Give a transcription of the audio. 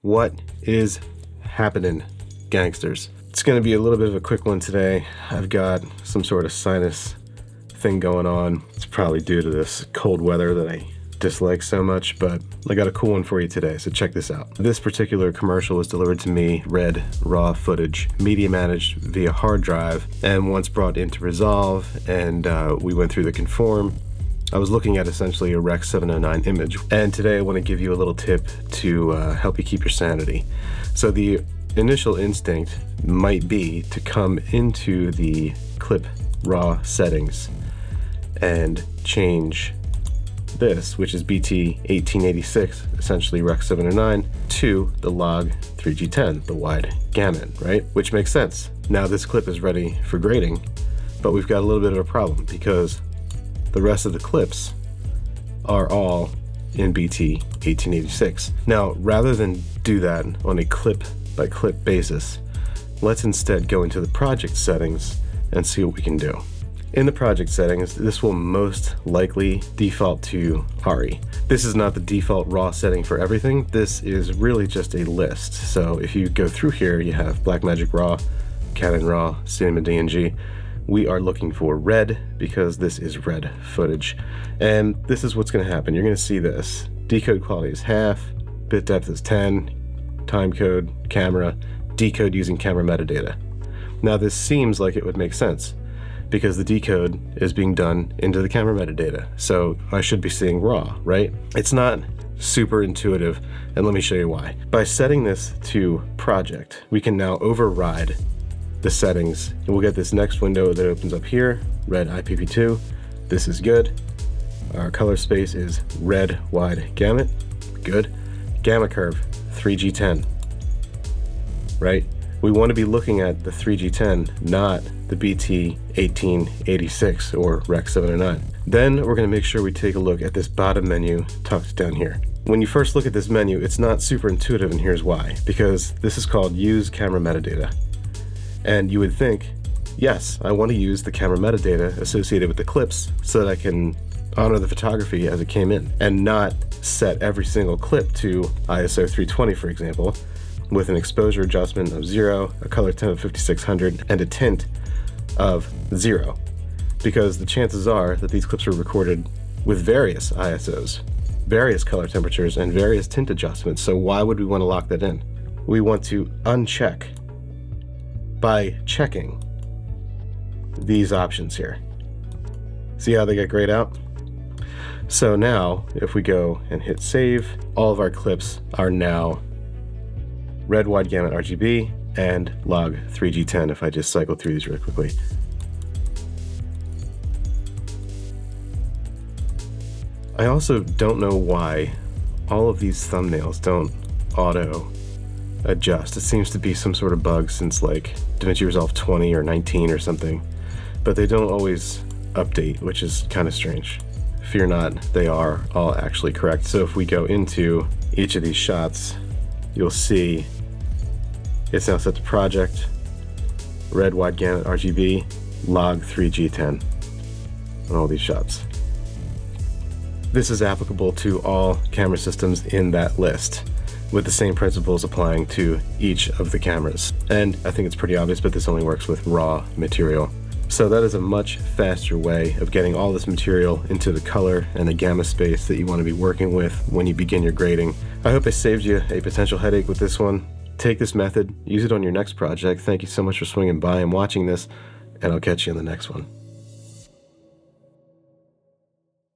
What is happening, gangsters? It's going to be a little bit of a quick one today. I've got some sort of sinus thing going on. It's probably due to this cold weather that I dislike so much, but I got a cool one for you today, so check this out. This particular commercial was delivered to me, red, raw footage, media managed via hard drive, and once brought into Resolve, and we went through the conform. I was looking at essentially a Rec. 709 image, and today I want to give you a little tip to help you keep your sanity. So the initial instinct might be to come into the clip raw settings and change this, which is BT 1886, essentially Rec. 709, to the log 3G10, the wide gamut, right? Which makes sense. Now this clip is ready for grading, but we've got a little bit of a problem because the rest of the clips are all in BT 1886. Now, rather than do that on a clip by clip basis, let's instead go into the project settings and see what we can do. In the project settings, this will most likely default to RE. This is not the default raw setting for everything. This is really just a list. So if you go through here, you have Blackmagic RAW, Canon RAW, Cinema DNG. We are looking for red because this is red footage. And this is what's gonna happen. You're gonna see this. Decode quality is half, bit depth is 10, time code, camera, decode using camera metadata. Now this seems like it would make sense because the decode is being done into the camera metadata. So I should be seeing raw, right? It's not super intuitive, and let me show you why. By setting this to project, we can now override the settings, and we'll get this next window that opens up here, red IPP2. This is good. Our color space is red wide gamut, good. Gamma curve, 3G10, right? We want to be looking at the 3G10, not the BT 1886 or Rec. 709. Then we're going to make sure we take a look at this bottom menu tucked down here. When you first look at this menu, it's not super intuitive, and here's why. Because this is called Use Camera Metadata. And you would think, yes, I want to use the camera metadata associated with the clips so that I can honor the photography as it came in and not set every single clip to ISO 320, for example, with an exposure adjustment of 0, a color temp of 5600, and a tint of 0. Because the chances are that these clips were recorded with various ISOs, various color temperatures, and various tint adjustments. So why would we want to lock that in? We want to uncheck by checking these options here. See how they get grayed out? So now, if we go and hit save, all of our clips are now red wide gamut RGB and log 3G10 if I just cycle through these really quickly. I also don't know why all of these thumbnails don't auto adjust. It seems to be some sort of bug since like DaVinci Resolve 20 or 19 or something, but they don't always update, which is kind of strange. Fear not, they are all actually correct. So if we go into each of these shots, you'll see it's now set to project, red wide gamut RGB, log 3G10 on all these shots. This is applicable to all camera systems in that list, with the same principles applying to each of the cameras. And I think it's pretty obvious, but this only works with raw material. So that is a much faster way of getting all this material into the color and the gamma space that you want to be working with when you begin your grading. I hope I saved you a potential headache with this one. Take this method, use it on your next project. Thank you so much for swinging by and watching this, and I'll catch you in the next one.